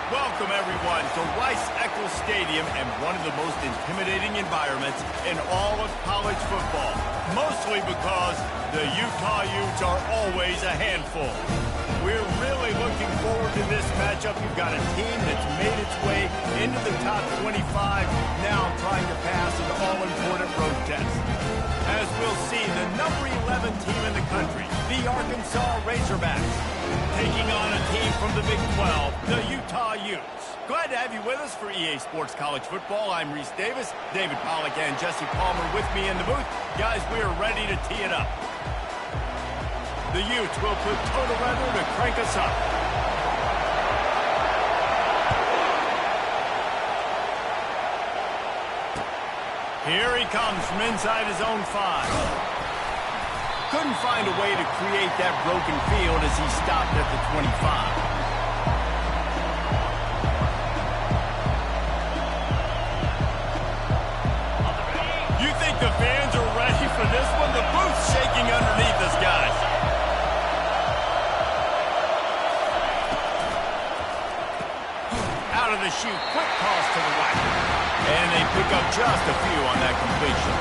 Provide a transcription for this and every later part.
Welcome, everyone, to Rice-Eccles Stadium and one of the most intimidating environments in all of college football, mostly because the Utah Utes are always a handful. We're really looking forward to this matchup. You've got a team that's made its way into the top 25, now trying to pass an all-important road test. As we'll see, the number 11 team in the country, the Arkansas Razorbacks, taking on a team from the Big 12, the Utah Utes. Glad to have you with us for EA Sports College Football. I'm Reese Davis, David Pollack and Jesse Palmer with me in the booth. Guys, we are ready to tee it up. The Utes will put toe to leather to crank us up. Here he comes from inside his own 5. Couldn't find a way to create that broken field as he stopped at the 25. You think the fans are ready for this one? The booth's shaking underneath us, guys. Out of the chute, quick toss to the right. And they pick up just a few on that completion.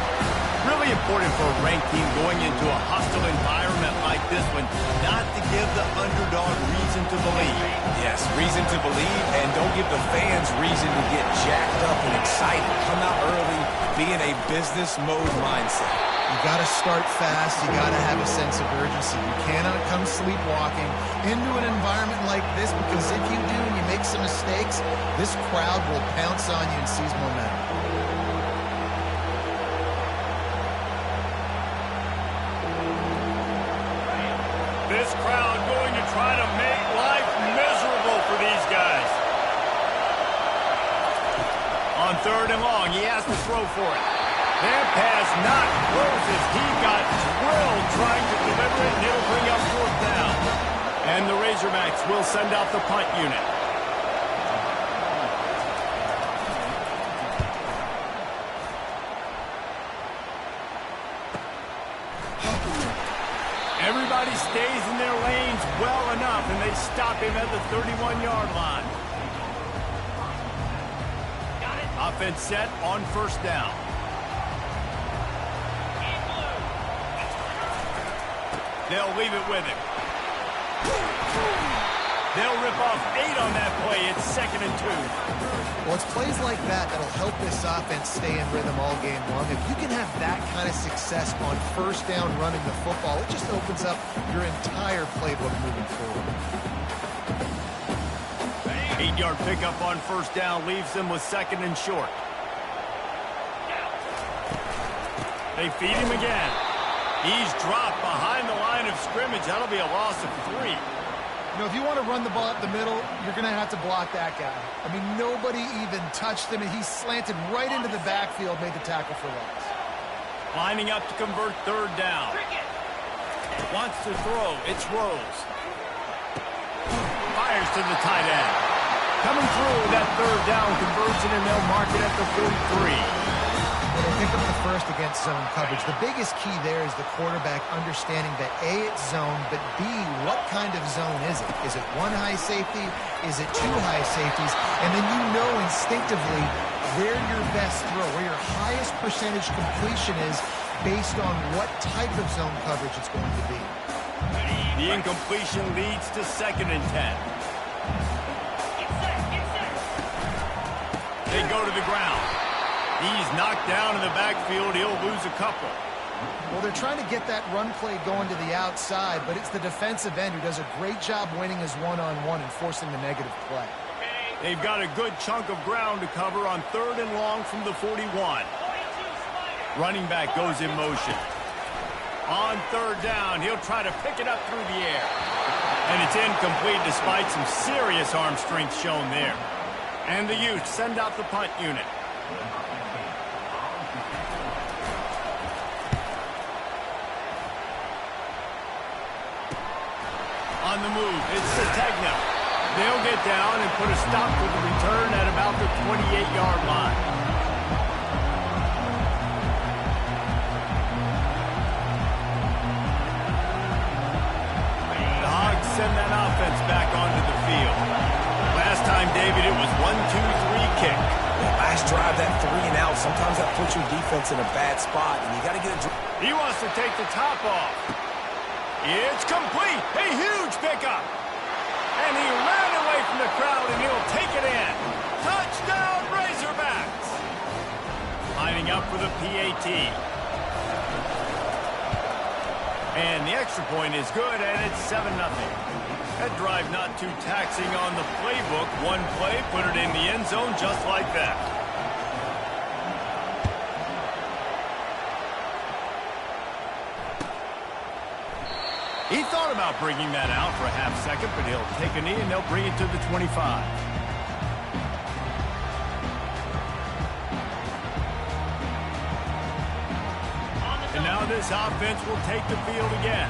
Really important for a ranked team going into a hostile environment like this one, not to give the underdog reason to believe. Yes, reason to believe, and don't give the fans reason to get jacked up and excited. Come out early, be in a business mode mindset. You got to start fast. You got to have a sense of urgency. You cannot come sleepwalking into an environment like this, because if you do and you make some mistakes, this crowd will pounce on you and seize momentum. This crowd going to try to make life miserable for these guys. On 3rd and long, he has to throw for it. That pass not close as he got drilled trying to deliver it, and it'll bring up 4th down. And the Razorbacks will send out the punt unit. Everybody stays in their lanes well enough, and they stop him at the 31-yard line. Offense set on 1st down. They'll leave it with him. They'll rip off 8 on that play. It's 2nd and 2. Well, it's plays like that that'll help this offense stay in rhythm all game long. If you can have that kind of success on 1st down running the football, it just opens up your entire playbook moving forward. 8-yard pickup on 1st down leaves them with 2nd and short. They feed him again. He's dropped behind the line of scrimmage. That'll be a loss of 3. You know, if you want to run the ball up the middle, you're going to have to block that guy. I mean, nobody even touched him, and he slanted right into the backfield, made the tackle for loss. Lining up to convert 3rd down. Wants to throw. It's Rose. Fires to the tight end. Coming through that 3rd down conversion, and they'll mark it at the 43. Well, they pick up the first against zone coverage. The biggest key there is the quarterback understanding that A, it's zone, but B, what kind of zone is it? Is it 1 high safety? Is it 2 high safeties? And then you know instinctively where your best throw, where your highest percentage completion is based on what type of zone coverage it's going to be. The incompletion leads to 2nd and 10. They go to the ground. He's knocked down in the backfield. He'll lose a couple. Well, they're trying to get that run play going to the outside, but it's the defensive end who does a great job winning his one-on-one and forcing the negative play. They've got a good chunk of ground to cover on 3rd and long from the 41. Running back goes in motion. On 3rd down, he'll try to pick it up through the air. And it's incomplete despite some serious arm strength shown there. And the Utes send out the punt unit. On the move, it's Sategna. They'll get down and put a stop to the return at about the 28-yard line. The Hogs send that offense back onto the field. Last time, David, it was 1-2-3 kick. Last drive, that 3 and out, sometimes that puts your defense in a bad spot, and you got to get it. He wants to take the top off. It's complete. A huge pickup. And he ran away from the crowd, and he'll take it in. Touchdown, Razorbacks. Lining up for the PAT. And the extra point is good, and it's 7-0. That drive not too taxing on the playbook. One play, put it in the end zone just like that. He thought about bringing that out for a half second, but he'll take a knee and they'll bring it to the 25. And now this offense will take the field again.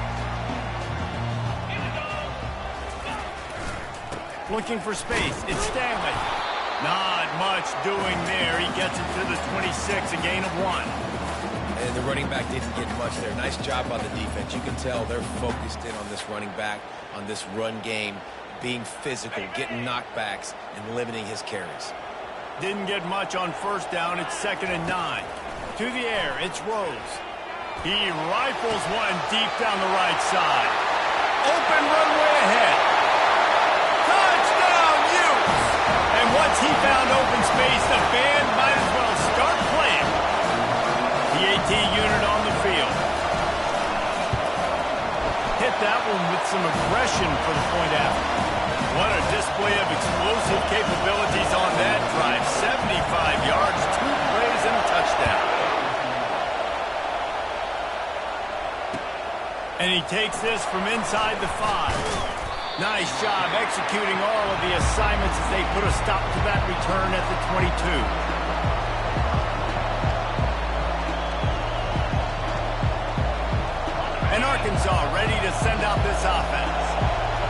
Looking for space. It's Stanley. Not much doing there. He gets it to the 26, a gain of 1. And the running back didn't get much there. Nice job by the defense. You can tell they're focused in on this running back, on this run game, being physical, getting knockbacks, and limiting his carries. Didn't get much on first down. It's 2nd and 9. To the air, it's Rose. He rifles one deep down the right side. Open runway ahead. Touchdown, Utes! And once he found open space, the band might as well start playing. The AT unit on the field. Hit that one with some aggression for the point after. What a display of explosive capabilities on that drive. 75 yards, 2 plays, and a touchdown. And he takes this from inside the 5. Nice job executing all of the assignments as they put a stop to that return at the 22. And Arkansas ready to send out this offense.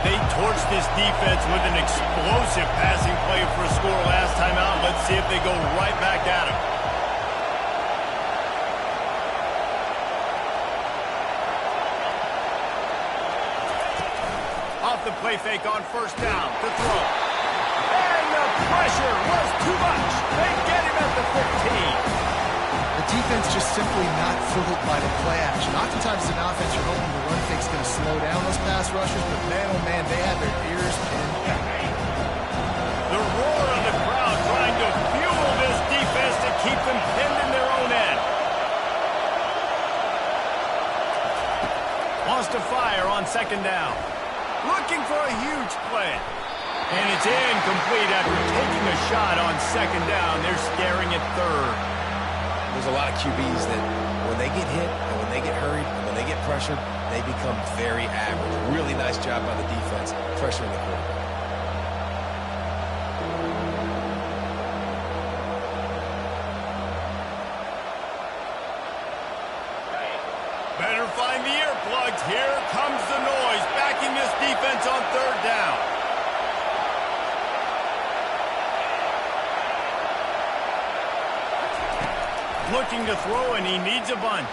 They torched this defense with an explosive passing play for a score last time out. Let's see if they go right back at him. Off the play fake on first down to throw. And the pressure was too much. They get him at the 15. The defense just simply not fooled by the play action. Oftentimes as an offense, you're hoping the run fake's going to slow down those pass rushers, but man, oh man, they had their ears pinned down. The roar of the crowd trying to fuel this defense to keep them pinned in their own end. Wants to fire on 2nd down. Looking for a huge play. And it's incomplete after taking a shot on 2nd down. They're staring at 3rd. There's a lot of QBs that when they get hit and when they get hurried and when they get pressured, they become very average. Really nice job by the defense pressuring the quarterback. Better find the earplugs. Here comes the noise, backing this defense on 3rd down. Looking to throw, and he needs a bunch.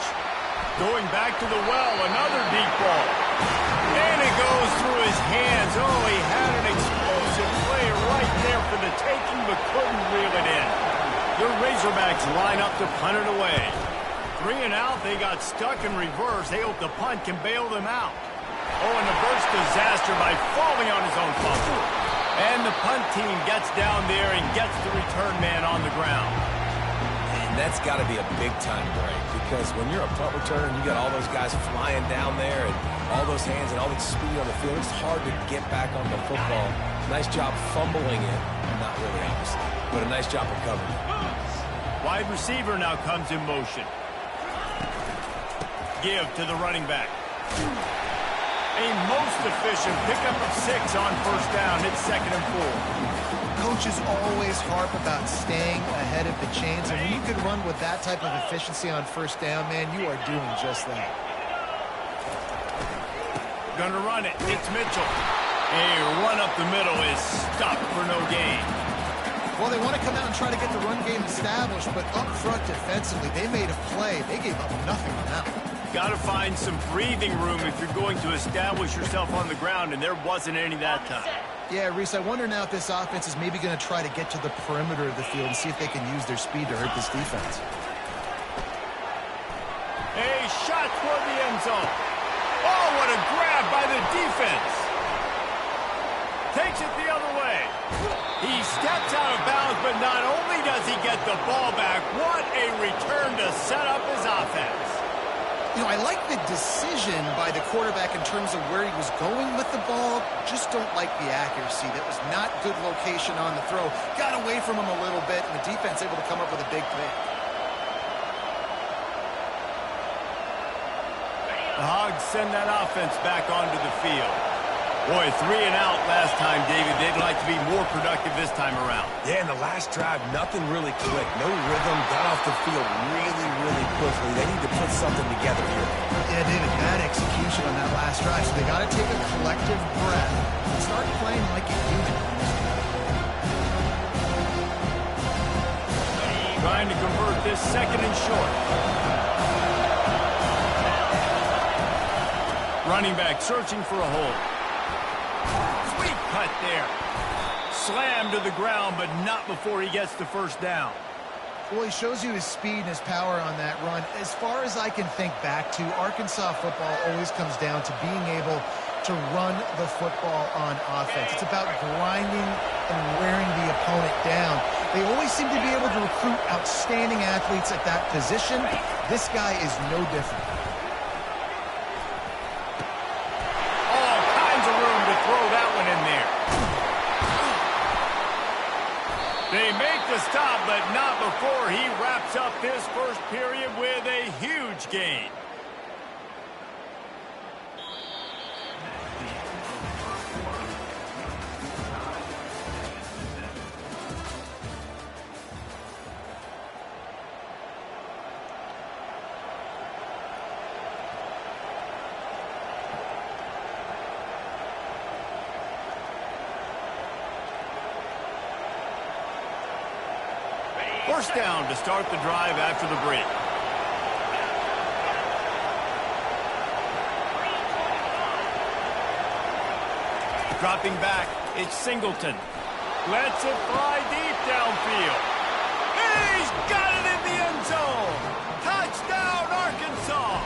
Going back to the well, another deep ball. And it goes through his hands. Oh, he had an explosive play right there for the taking, but couldn't reel it in. The Razorbacks line up to punt it away. 3 and out, they got stuck in reverse. They hope the punt can bail them out. Oh, and a burst disaster by falling on his own fumble. And the punt team gets down there and gets the return man on the ground. That's got to be a big-time break because when you're a punt returner and you got all those guys flying down there and all those hands and all that speed on the field, it's hard to get back on the football. Nice job fumbling it. Not really, obviously, but a nice job recovering. Wide receiver now comes in motion. Give to the running back. A most efficient pickup of 6 on first down. It's 2nd and 4. Coaches always harp about staying ahead of the chains, and when you can run with that type of efficiency on first down, man, you are doing just that. Gonna run it. It's Mitchell. A run up the middle is stopped for no gain. Well, they want to come out and try to get the run game established, but up front defensively, they made a play. They gave up nothing on that one. Got to find some breathing room if you're going to establish yourself on the ground, and there wasn't any that time. Yeah, Reese, I wonder now if this offense is maybe going to try to get to the perimeter of the field and see if they can use their speed to hurt this defense. A shot toward the end zone. Oh, what a grab by the defense. Takes it the other way. He steps out of bounds, but not only does he get the ball back, what a return to set up his offense. You know, I like the decision by the quarterback in terms of where he was going with the ball. Just don't like the accuracy. That was not good location on the throw. Got away from him a little bit, and the defense able to come up with a big pick. The Hogs send that offense back onto the field. Boy, 3 and out last time, David. They'd like to be more productive this time around. Yeah, in the last drive, nothing really clicked. No rhythm, got off the field really, really quickly. They need to put something together here. Yeah, David, bad execution on that last drive, so they got to take a collective breath and start playing like a unit. Trying to convert this second and short. Running back searching for a hole. Sweet cut there. Slammed to the ground, but not before he gets the first down. Well, he shows you his speed and his power on that run. As far as I can think back to, Arkansas football always comes down to being able to run the football on offense. It's about grinding and wearing the opponent down. They always seem to be able to recruit outstanding athletes at that position. This guy is no different. All kinds of room to throw that one in there. They make the stop, but not before he wraps up this first period with a huge gain. First down to start the drive after the break. Dropping back, it's Singleton. Lets it fly deep downfield. He's got it in the end zone. Touchdown, Arkansas.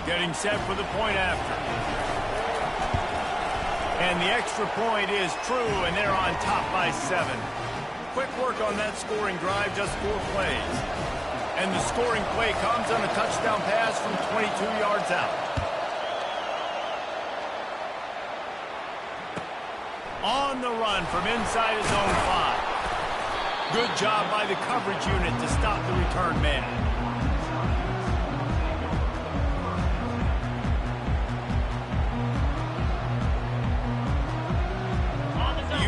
Getting set for the point after. And the extra point is true, and they're on top by 7. Quick work on that scoring drive, just 4 plays. And the scoring play comes on a touchdown pass from 22 yards out. On the run from inside his own 5. Good job by the coverage unit to stop the return man.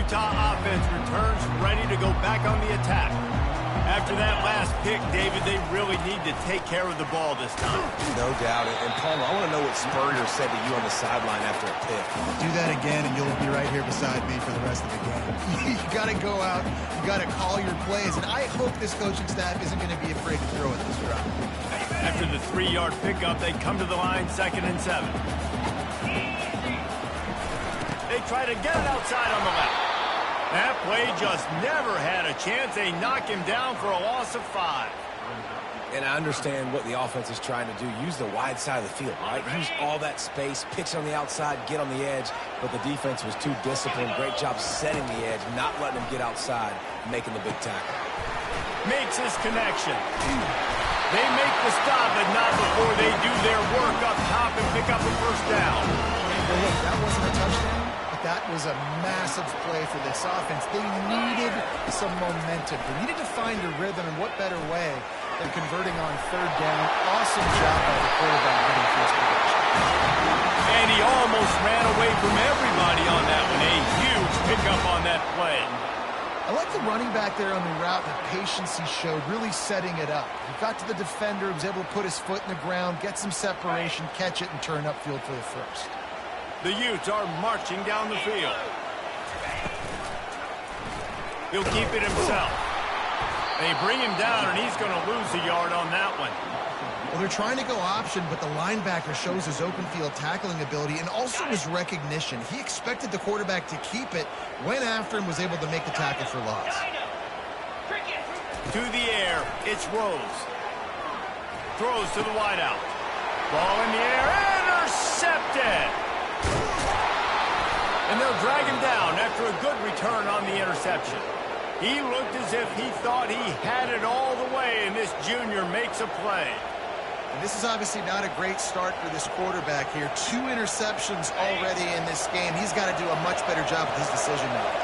Utah offense returns ready to go back on the attack. After that last pick, David, they really need to take care of the ball this time. No doubt. And Palmer, I want to know what Spurrier said to you on the sideline after a pick. Do that again, and you'll be right here beside me for the rest of the game. You got to go out. You got to call your plays. And I hope this coaching staff isn't going to be afraid to throw at this drop. After the 3-yard pickup, they come to the line, 2nd and 7. They try to get it outside on the left. That play just never had a chance. They knock him down for a loss of 5. And I understand what the offense is trying to do. Use the wide side of the field, right? Use all that space, pitch on the outside, get on the edge. But the defense was too disciplined. Great job setting the edge, not letting him get outside, making the big tackle. Makes his connection. They make the stop, but not before they do their work up top and pick up a first down. Well, look, that wasn't a touchdown. That was a massive play for this offense. They needed some momentum. They needed to find a rhythm, and what better way than converting on 3rd down. Awesome job by the quarterback getting first position. And he almost ran away from everybody on that one. A huge pickup on that play. I like the running back there on the route, the patience he showed, really setting it up. He got to the defender, was able to put his foot in the ground, get some separation, catch it, and turn upfield for the first. The Utes are marching down the field. He'll keep it himself. They bring him down, and he's going to lose a yard on that one. Well, they're trying to go option, but the linebacker shows his open field tackling ability and also his recognition. He expected the quarterback to keep it, went after him, was able to make the tackle for loss. To the air, it's Rose. Throws to the wideout. Ball in the air, intercepted! And they'll drag him down after a good return on the interception. He looked as if he thought he had it all the way, and this junior makes a play. And this is obviously not a great start for this quarterback here. 2 interceptions already in this game. He's got to do a much better job with his decision making.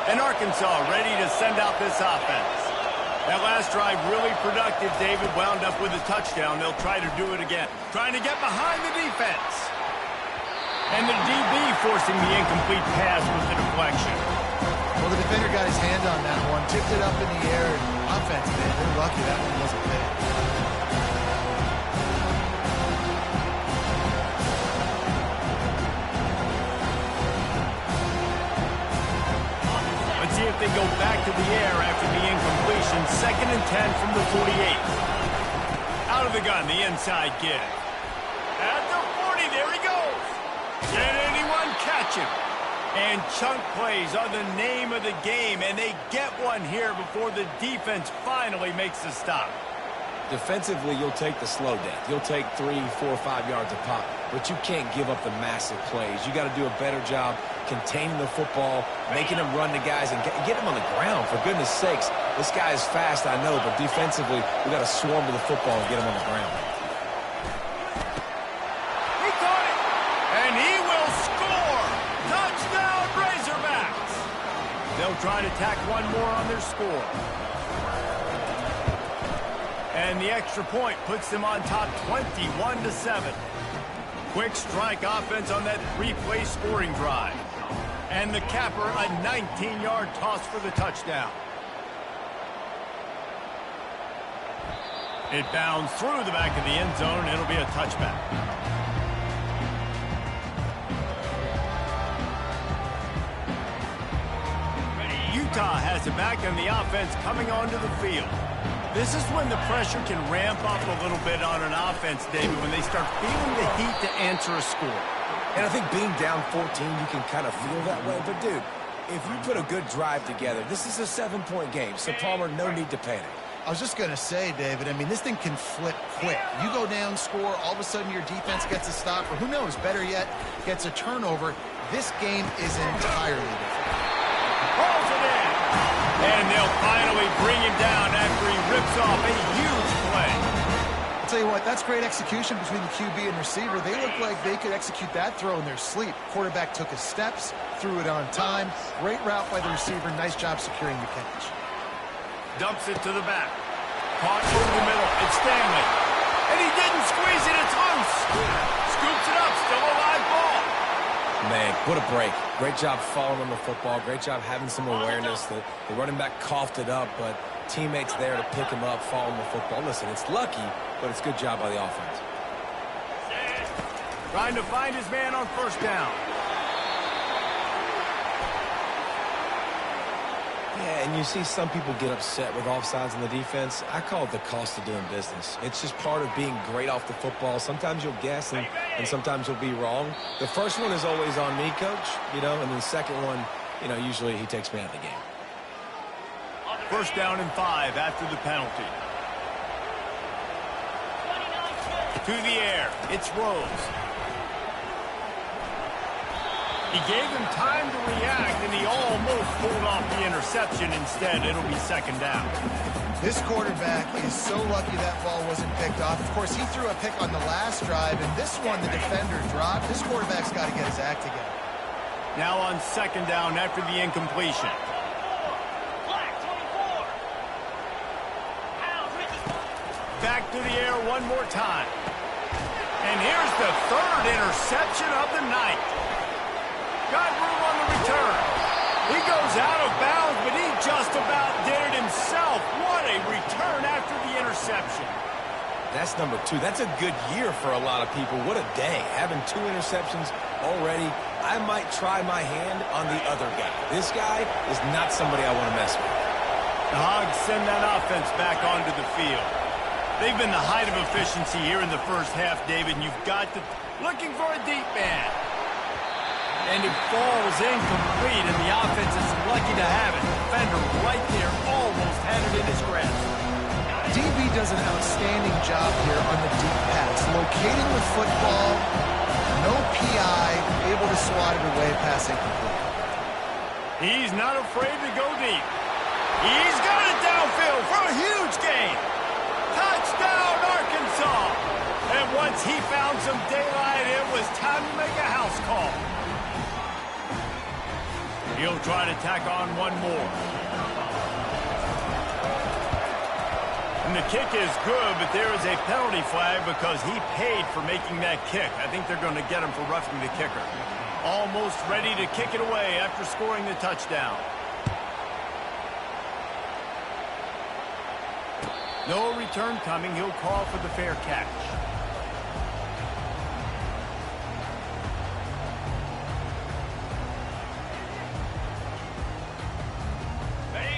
And Arkansas ready to send out this offense. That last drive really productive. David wound up with a touchdown. They'll try to do it again. Trying to get behind the defense. And the DB forcing the incomplete pass with the deflection. Well, the defender got his hand on that one, tipped it up in the air, and offense, man, they're lucky that one wasn't picked. Let's see if they go back to the air after the incompletion. 2nd and 10 from the 48. Out of the gun, the inside give. At the 40, there he goes. Can anyone catch him? And chunk plays are the name of the game, and they get one here before the defense finally makes the stop. Defensively, you'll take the slow death. You'll take 3, 4, 5 yards a pop, but you can't give up the massive plays. You got to do a better job containing the football, making them run the guys, and get them on the ground. For goodness sakes, this guy is fast, I know, but defensively, we got to swarm to the football and get him on the ground. He caught it, and he will score. Touchdown, Razorbacks. They'll try to tack one more on their score. And the extra point puts them on top 21-7. Quick strike offense on that 3-play scoring drive. And the capper, a 19-yard toss for the touchdown. It bounds through the back of the end zone. It'll be a touchback. Utah has it back, and the offense coming onto the field. This is when the pressure can ramp up a little bit on an offense, David, when they start feeling the heat to answer a score. And I think being down 14, you can kind of feel that way. But, dude, if you put a good drive together, this is a 7-point game. So, Palmer, no need to panic. I was just going to say, David, I mean, this thing can flip quick. You go down, score, all of a sudden your defense gets a stop, or who knows, better yet, gets a turnover. This game is entirely different. Rolls it in. And they'll finally bring him down after he rips off a huge play. I'll tell you what, that's great execution between the QB and receiver. They look like they could execute that throw in their sleep. Quarterback took his steps, threw it on time. Great route by the receiver. Nice job securing the catch. Dumps it to the back. Caught over the middle. It's Stanley. And he didn't squeeze it. It's loose. Scoops it up. Still a live ball. Man, what a break. Great job following on the football. Great job having some awareness. The running back coughed it up, but teammates there to pick him up, following the football. Listen, it's lucky, but it's good job by the offense. Trying to find his man on first down. Yeah, and you see some people get upset with offsides in the defense. I call it the cost of doing business. It's just part of being great off the football. Sometimes you'll guess, and sometimes you'll be wrong. The first one is always on me, Coach, and then the second one, usually he takes me out of the game. First down and 5 after the penalty. To the air, it's Rose. He gave him time to react, and he almost pulled off the interception. Instead, it'll be second down. This quarterback is so lucky that ball wasn't picked off. Of course, he threw a pick on the last drive, and this one the defender dropped. This quarterback's got to get his act together. Now on second down after the incompletion. Back to the air one more time. And here's the third interception of the night. Got room on the return. He goes out of bounds, but he just about did it himself. What a return after the interception. That's number 2. That's a good year for a lot of people. What a day. Having 2 interceptions already. I might try my hand on the other guy. This guy is not somebody I want to mess with. The Hogs send that offense back onto the field. They've been the height of efficiency here in the first half, David, and you've got to... Looking for a deep man. And it falls incomplete, and the offense is lucky to have it. Defender right there almost had it in his grasp. DB does an outstanding job here on the deep pass. Locating the football, no PI, able to swat it away, pass incomplete. He's not afraid to go deep. He's got it downfield for a huge gain. Touchdown, Arkansas. And once he found some daylight, it was time to make a house call. He'll try to tack on one more. And the kick is good, but there is a penalty flag because he paid for making that kick. I think they're going to get him for roughing the kicker. Almost ready to kick it away after scoring the touchdown. No return coming. He'll call for the fair catch.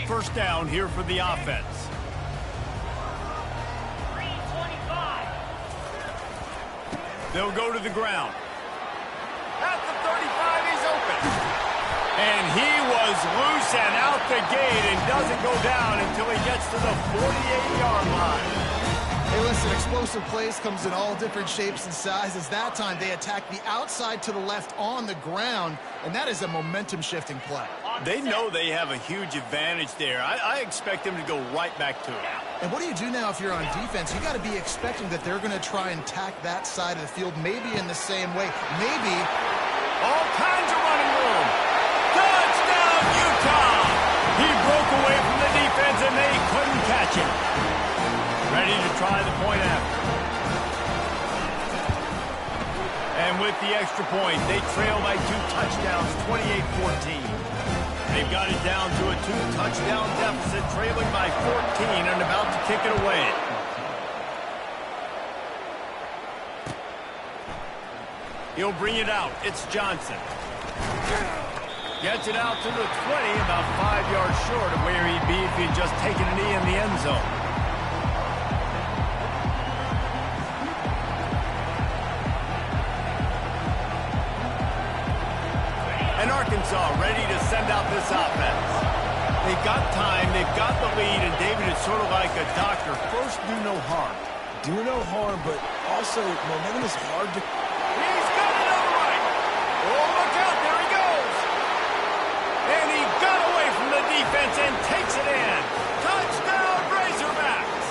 First down here for the offense. 325. They'll go to the ground. At the 35, he's open. And he was loose and out the gate and doesn't go down until he gets to the 48-yard line. Hey, listen, explosive plays comes in all different shapes and sizes. That time they attack the outside to the left on the ground, and that is a momentum-shifting play. They know they have a huge advantage there. I expect them to go right back to it. And what do you do now if you're on defense? You got to be expecting that they're going to try and tack that side of the field, maybe in the same way. Maybe all kinds of running room. Touchdown, Utah! He broke away from the defense, and they couldn't catch him. Ready to try the point after. And with the extra point, they trail by 2 touchdowns, 28-14. They've got it down to a 2-touchdown deficit, trailing by 14 and about to kick it away. He'll bring it out. It's Johnson. Gets it out to the 20, about 5 yards short of where he'd be if he'd just taken a knee in the end zone. And Arkansas ready to send out this offense. They've got time, they've got the lead, and David is sort of like a doctor. First, do no harm. Do no harm, but also momentum is hard to... He's got it on the right. Oh, look out, there he goes. And he got away from the defense and takes it in. Touchdown, Razorbacks.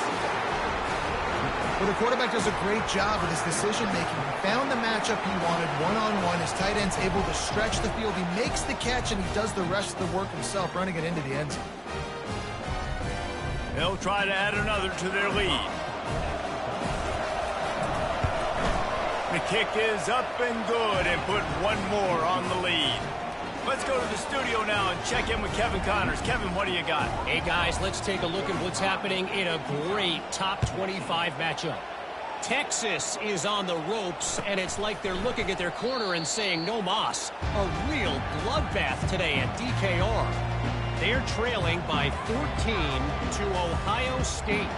Well, the quarterback does a great job with his decision-making. He found the matchup he wanted one-on-one. His tight end's able to stretch the field. He makes the catch, and he does the rest of the work himself, running it into the end zone. They'll try to add another to their lead. The kick is up and good and put one more on the lead. Let's go to the studio now and check in with Kevin Connors. Kevin, what do you got? Hey, guys, let's take a look at what's happening in a great top 25 matchup. Texas is on the ropes, and it's like they're looking at their corner and saying, no mas. A real bloodbath today at DKR. They're trailing by 14 to Ohio State.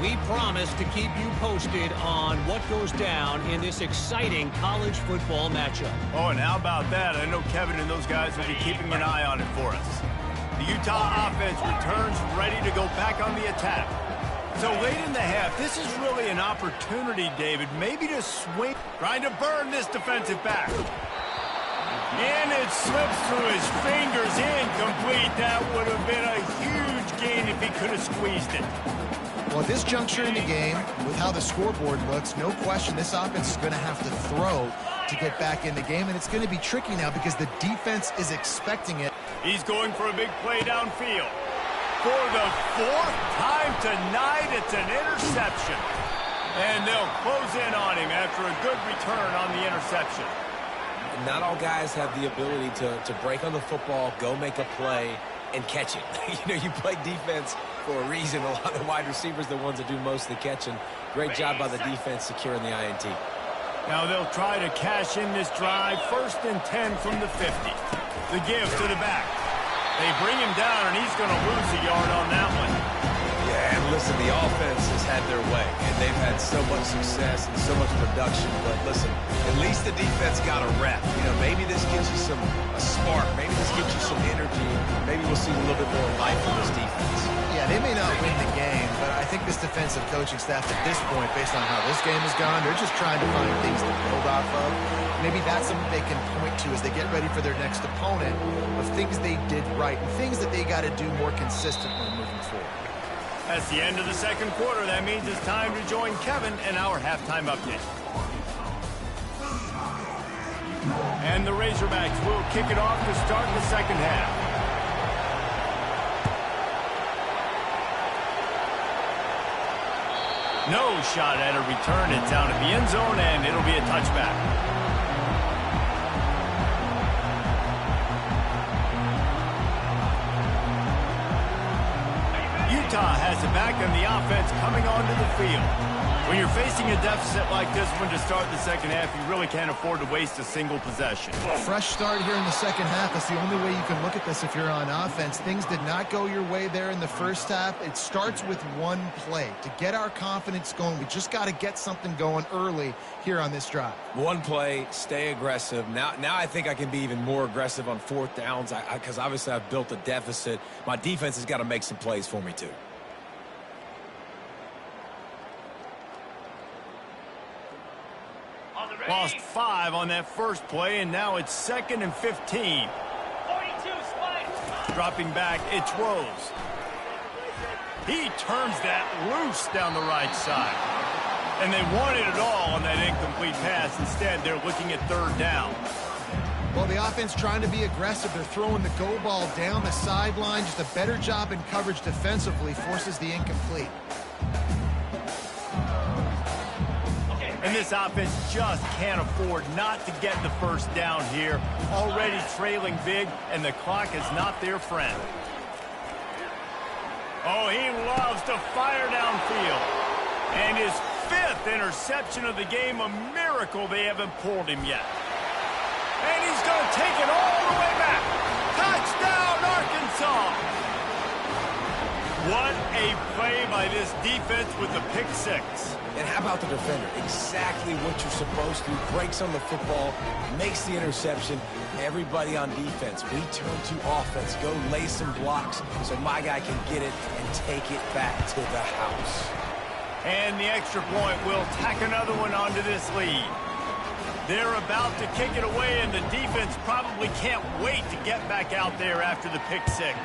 We promise to keep you posted on what goes down in this exciting college football matchup. Oh, and how about that? I know Kevin and those guys will be keeping an eye on it for us. The Utah offense returns ready to go back on the attack. So late in the half, this is really an opportunity, David, maybe to swing. Trying to burn this defensive back. And it slips through his fingers, incomplete. That would have been a huge gain if he could have squeezed it. Well, at this juncture in the game, with how the scoreboard looks, no question this offense is going to have to throw to get back in the game, and it's going to be tricky now because the defense is expecting it. He's going for a big play downfield. For the 4th time tonight, it's an interception. And they'll close in on him after a good return on the interception. Not all guys have the ability to break on the football, go make a play, and catch it. You know, you play defense for a reason. A lot of the wide receivers are the ones that do most of the catching. Great job by the defense securing the INT. Now they'll try to cash in this drive. 1st and 10 from the 50. The give to the back. They bring him down, and he's going to lose a yard on that one. Yeah, and Listen, the offense has had their way, and they've had so much success and so much production. But listen, at least the defense got a rep. You know, maybe this gives you a spark. Maybe this gives you some energy. Maybe we'll see a little bit more life from this defense. Yeah, they may not win the game, but I think this defensive coaching staff at this point, based on how this game has gone, they're just trying to find things to build off of. Maybe that's something they can point to as they get ready for their next opponent of things they did right and things that they got to do more consistently moving forward. That's the end of the second quarter. That means it's time to join Kevin in our halftime update. And the Razorbacks will kick it off to start the second half. No shot at a return. It's down at the end zone, and it'll be a touchback. Utah has it back, and the offense coming onto the field. When you're facing a deficit like this one to start the second half, you really can't afford to waste a single possession. Fresh start here in the second half. That's the only way you can look at this if you're on offense. Things did not go your way there in the first half. It starts with one play. To get our confidence going, we just got to get something going early here on this drive. One play, stay aggressive. Now I think I can be even more aggressive on fourth downs because obviously I've built a deficit. My defense has got to make some plays for me too. Lost 5 on that first play, and now it's 2nd and 15. 42 spikes. Dropping back, it's Rose. He turns that loose down the right side. And they wanted it all on that incomplete pass. Instead, they're looking at third down. Well, the offense trying to be aggressive. They're throwing the go ball down the sideline. Just a better job in coverage defensively forces the incomplete. And this offense just can't afford not to get the first down here. Already trailing big, and the clock is not their friend. Oh, he loves to fire downfield. And his 5th interception of the game, a miracle they haven't pulled him yet. And he's going to take it all the way back. Touchdown, Arkansas! What a play by this defense with the pick 6. And how about the defender? Exactly what you're supposed to. Breaks on the football, makes the interception. Everybody on defense, we turn to offense. Go lay some blocks so my guy can get it and take it back to the house. And the extra point will tack another one onto this lead. They're about to kick it away, and the defense probably can't wait to get back out there after the pick 6.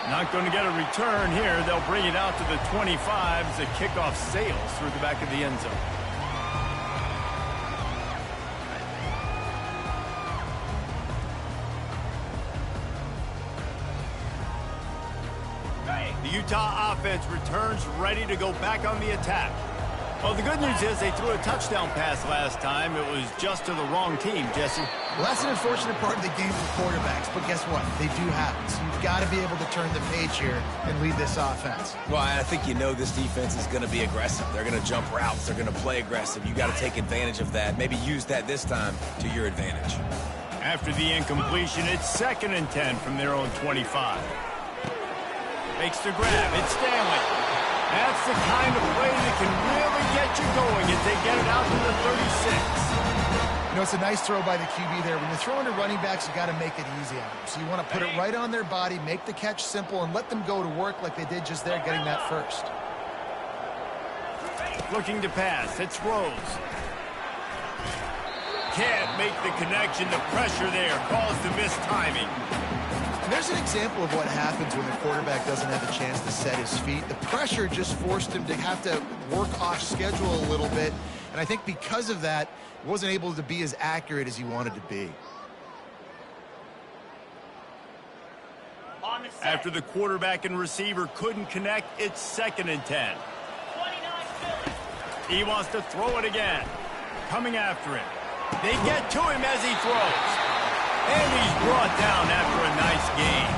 Not going to get a return here. They'll bring it out to the 25 as the kickoff sails through the back of the end zone. The Utah offense returns ready to go back on the attack. Well, the good news is they threw a touchdown pass last time. It was just to the wrong team, Jesse. Well, that's an unfortunate part of the game for quarterbacks, but guess what? They do happen. So you've got to be able to turn the page here and lead this offense. Well, I think you know this defense is going to be aggressive. They're going to jump routes. They're going to play aggressive. You got to take advantage of that. Maybe use that this time to your advantage. After the incompletion, it's 2nd and 10 from their own 25. Makes the grab. It's Stanley. That's the kind of play that can really get you going as they get it out to the 36. You know, it's a nice throw by the QB there. When you're throwing to running backs, you got to make it easy on them. So you want to put it right on their body, make the catch simple, and let them go to work like they did just there, getting that first. Looking to pass. It's Rose. Can't make the connection. The pressure there caused the missed timing. And there's an example of what happens when the quarterback doesn't have a chance to set his feet. The pressure just forced him to have to work off schedule a little bit. And I think because of that, he wasn't able to be as accurate as he wanted to be. After the quarterback and receiver couldn't connect, it's 2nd and 10. He wants to throw it again. Coming after him. They get to him as he throws. And he's brought down after a nice game.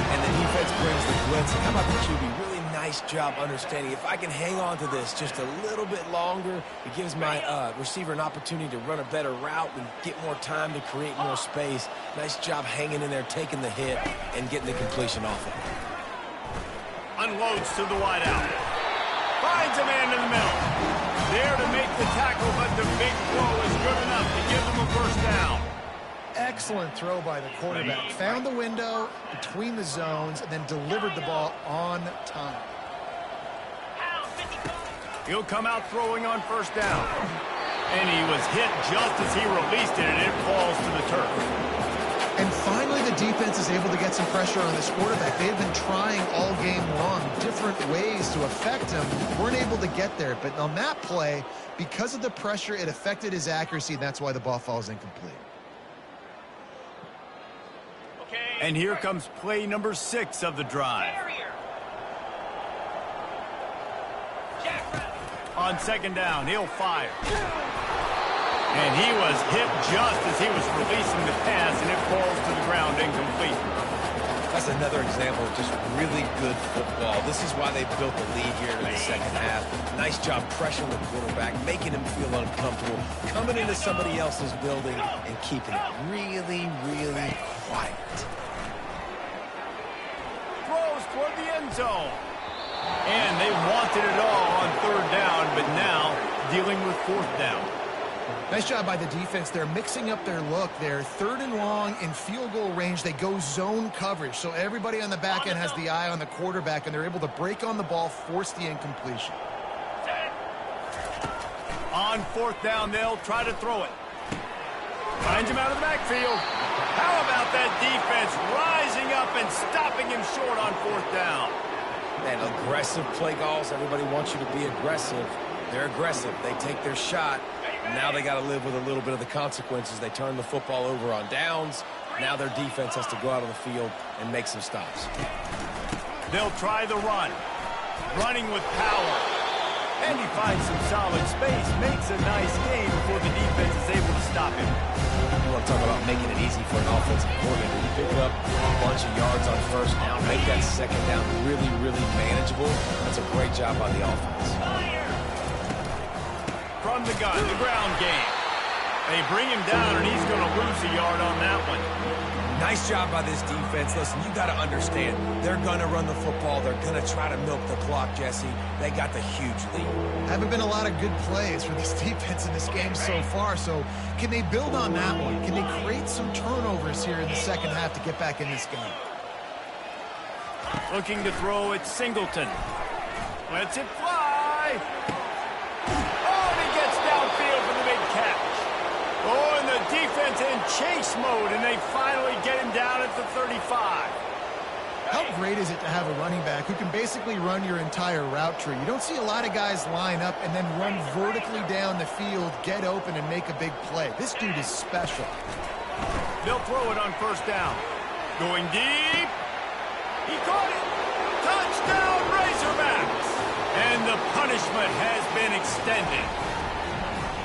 And the defense brings the blitz. How about the QB? Really nice job understanding. If I can hang on to this just a little bit longer, it gives my receiver an opportunity to run a better route and get more time to create more space. Nice job hanging in there, taking the hit, and getting the completion off of it. Unloads to the wideout. Finds a man in the middle. There to make the tackle, but the big throw is good enough to give them a first down. Excellent throw by the quarterback. Found the window between the zones and then delivered the ball on time. He'll come out throwing on first down. And he was hit just as he released it, and it falls to the turf. And finally, the defense is able to get some pressure on this quarterback. They've been trying all game long different ways to affect him. Weren't able to get there. But on that play, because of the pressure, it affected his accuracy, and that's why the ball falls incomplete. And here comes play number 6 of the drive. On second down, he'll fire. And he was hit just as he was releasing the pass, and it falls to the ground incomplete. That's another example of just really good football. This is why they built the lead here in the second half. Nice job pressuring the quarterback, making him feel uncomfortable, coming into somebody else's building and keeping it really, really quiet. Throws toward the end zone. And they wanted it all on third down, but now dealing with fourth down. Nice job by the defense. They're mixing up their look. They're third and long in field goal range. They go zone coverage. So everybody on the back end has the eye on the quarterback, and they're able to break on the ball, force the incompletion. On fourth down, they'll try to throw it. Finds him out of the backfield. How about that defense rising up and stopping him short on fourth down? Man, aggressive play calls. Everybody wants you to be aggressive. They're aggressive. They take their shot. Now they got to live with a little bit of the consequences. They turn the football over on downs. Now their defense has to go out on the field and make some stops. They'll try the run. Running with power. And he finds some solid space. Makes a nice gain before the defense is able to stop him. You want to talk about making it easy for an offensive coordinator. You pick up a bunch of yards on first down, make that second down really, really manageable. That's a great job by the offense. From the gun, the ground game. They bring him down, and he's going to lose a yard on that one. Nice job by this defense. Listen, you got to understand, they're going to run the football. They're going to try to milk the clock, Jesse. They got the huge lead. Haven't been a lot of good plays for this defense in this game so far, so can they build on that one? Can they create some turnovers here in the second half to get back in this game? Looking to throw at Singleton. Lets it fly. Oh, and he gets downfield for the big catch. Oh, and the defense in chase mode, and they finally get him down at the 35. How great is it to have a running back who can basically run your entire route tree? You don't see a lot of guys line up and then run vertically down the field, get open, and make a big play. This dude is special. They'll throw it on first down. Going deep. He caught it. Touchdown, Razorbacks. And the punishment has been extended.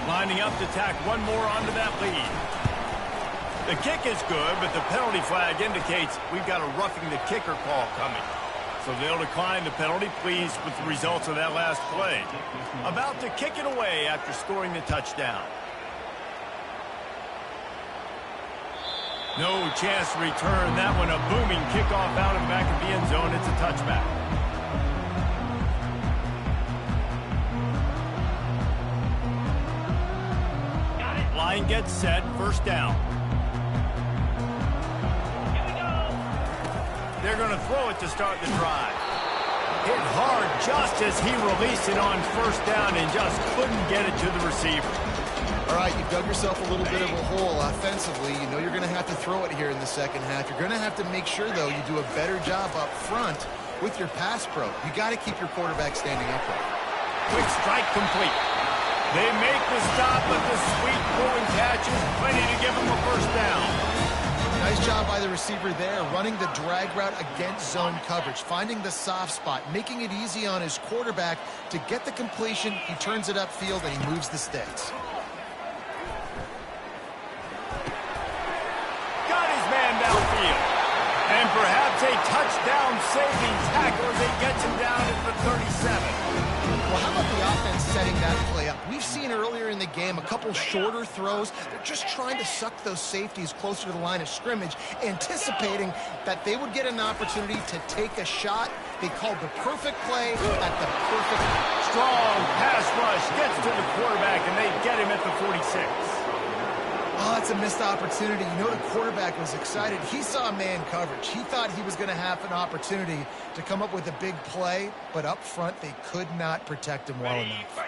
Lining up to tack one more onto that lead. The kick is good, but the penalty flag indicates we've got a roughing the kicker call coming. So they'll decline the penalty, pleased with the results of that last play. About to kick it away after scoring the touchdown. No chance to return that one. A booming kickoff out of the back of the end zone. It's a touchback. Line gets set. First down. They're going to throw it to start the drive. Hit hard just as he released it on first down and just couldn't get it to the receiver. All right, you've dug yourself a little bit of a hole offensively. You know you're going to have to throw it here in the second half. You're going to have to make sure, though, you do a better job up front with your pass pro. You got to keep your quarterback standing upright. Quick strike complete. They make the stop, but the sweet throwing catch is plenty to give them a first down. Nice job by the receiver there, running the drag route against zone coverage, finding the soft spot, making it easy on his quarterback to get the completion. He turns it upfield, and he moves the sticks. Got his man downfield. And perhaps a touchdown down-saving tackle as he gets him down at the 37. Well, how about the offense setting that play up? We've seen earlier in the game a couple shorter throws. They're just trying to suck those safeties closer to the line of scrimmage, anticipating that they would get an opportunity to take a shot. They called the perfect play at the perfect time. Strong pass rush gets to the quarterback, and they get him at the 46. Oh, that's a missed opportunity. You know the quarterback was excited. He saw man coverage. He thought he was going to have an opportunity to come up with a big play, but up front they could not protect him well enough.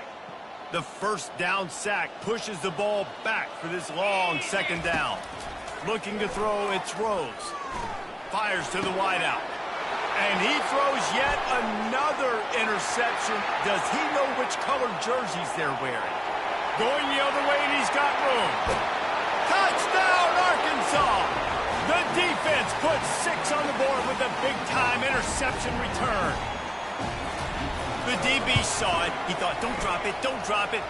The first down sack pushes the ball back for this long second down. Looking to throw, it's Rose. Fires to the wideout. And he throws yet another interception. Does he know which color jerseys they're wearing? Going the other way, and he's got room. Touchdown, Arkansas! The defense puts 6 on the board with a big-time interception return. The DB saw it. He thought, don't drop it,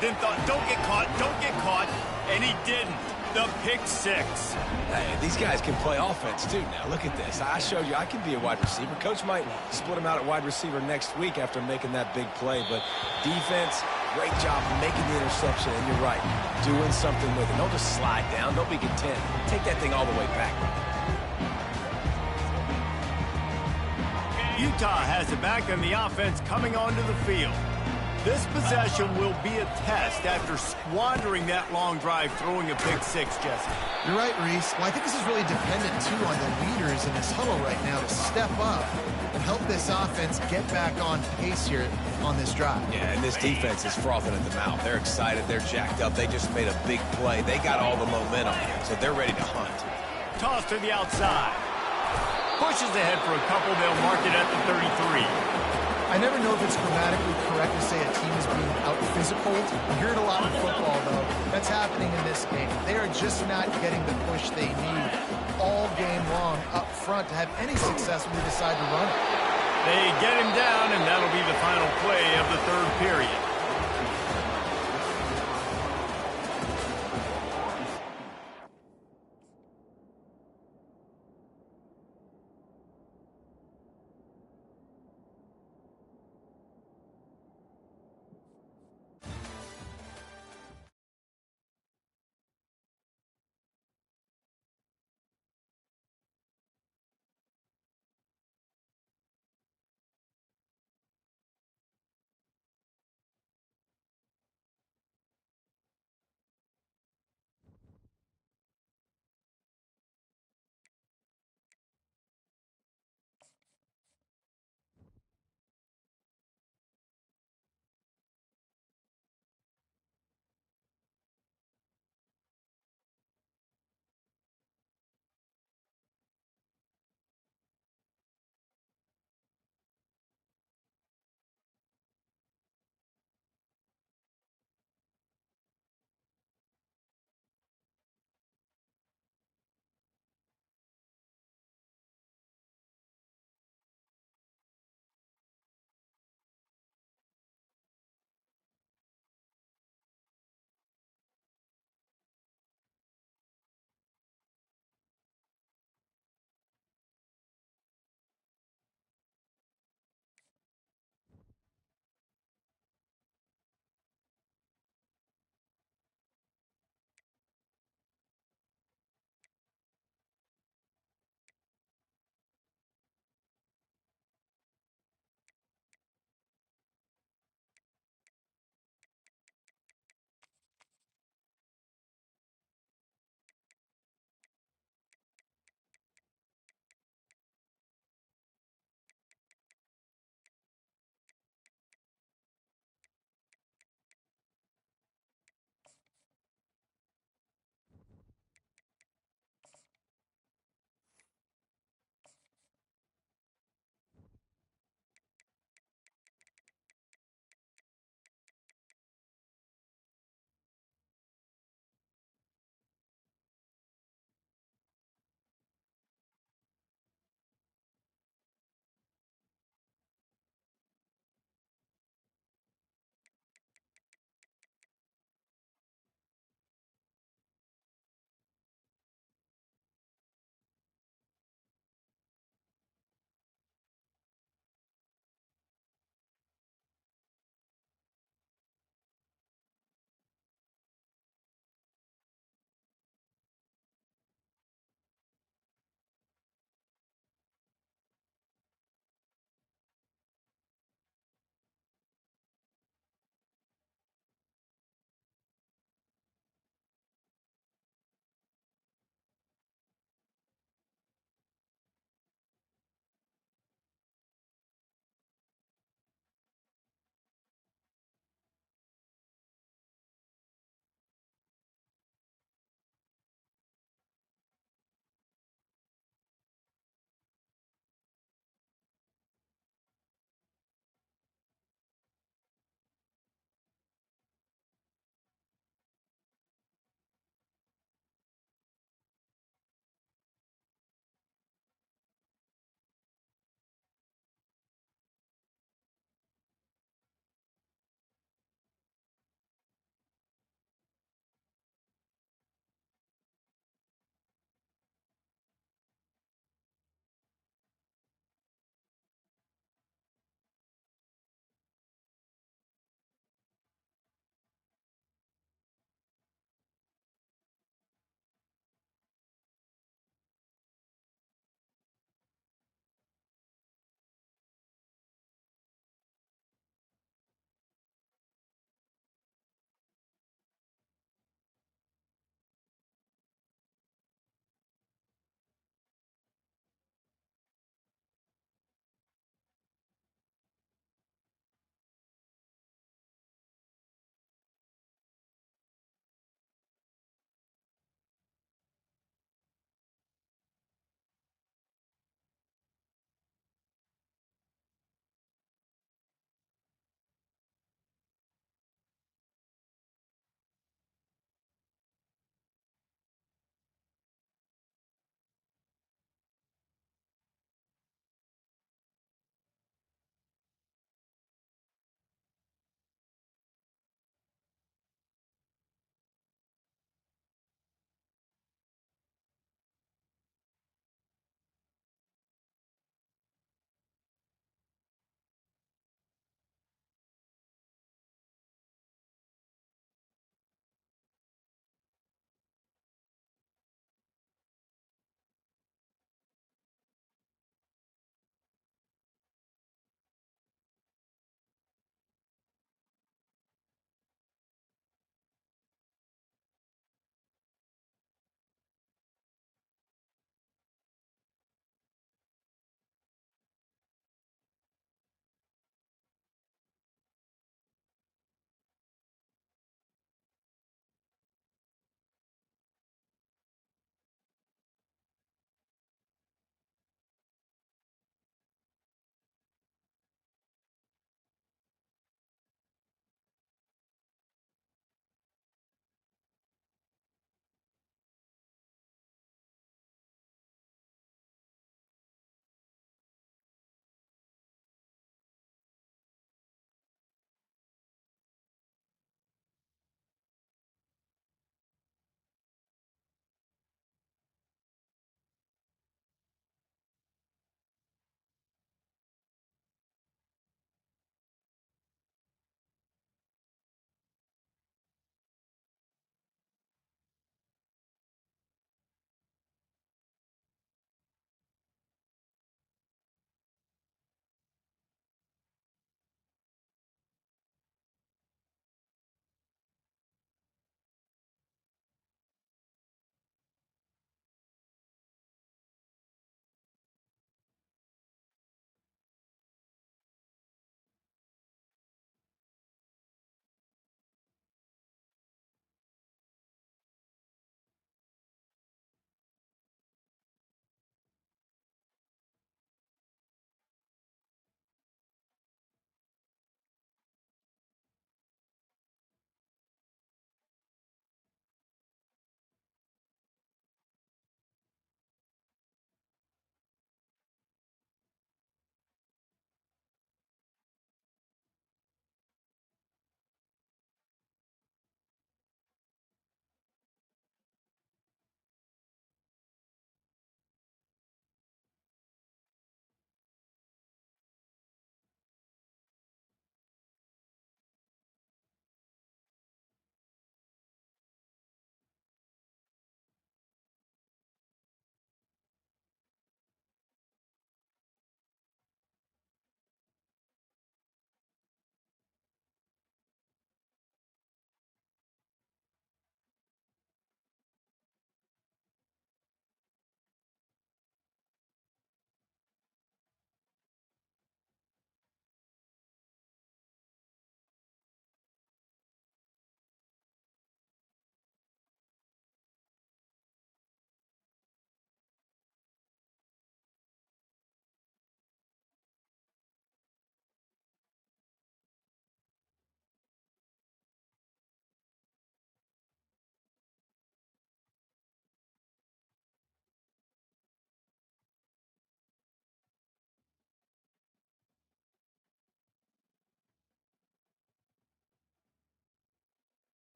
then thought, don't get caught, and he didn't. The pick 6. Hey, these guys can play offense, too, now. Look at this. I showed you I can be a wide receiver. Coach might split him out at wide receiver next week after making that big play, but defense, great job making the interception, and you're right, doing something with it. Don't just slide down. Don't be content. Take that thing all the way back. Utah has it back, and the offense coming onto the field. This possession will be a test after squandering that long drive, throwing a pick 6, Jesse. You're right, Reese. Well, I think this is really dependent, too, on the leaders in this huddle right now to step up and help this offense get back on pace here on this drive. Yeah, and this defense is frothing at the mouth. They're excited. They're jacked up. They just made a big play. They got all the momentum, so they're ready to hunt. Toss to the outside. Pushes ahead for a couple. They'll mark it at the 33. I never know if it's grammatically correct to say a team is being out-physical. We hear it a lot in football, though. That's happening in this game. They are just not getting the push they need all game long up front to have any success when they decide to run it. They get him down, and that'll be the final play of the third period.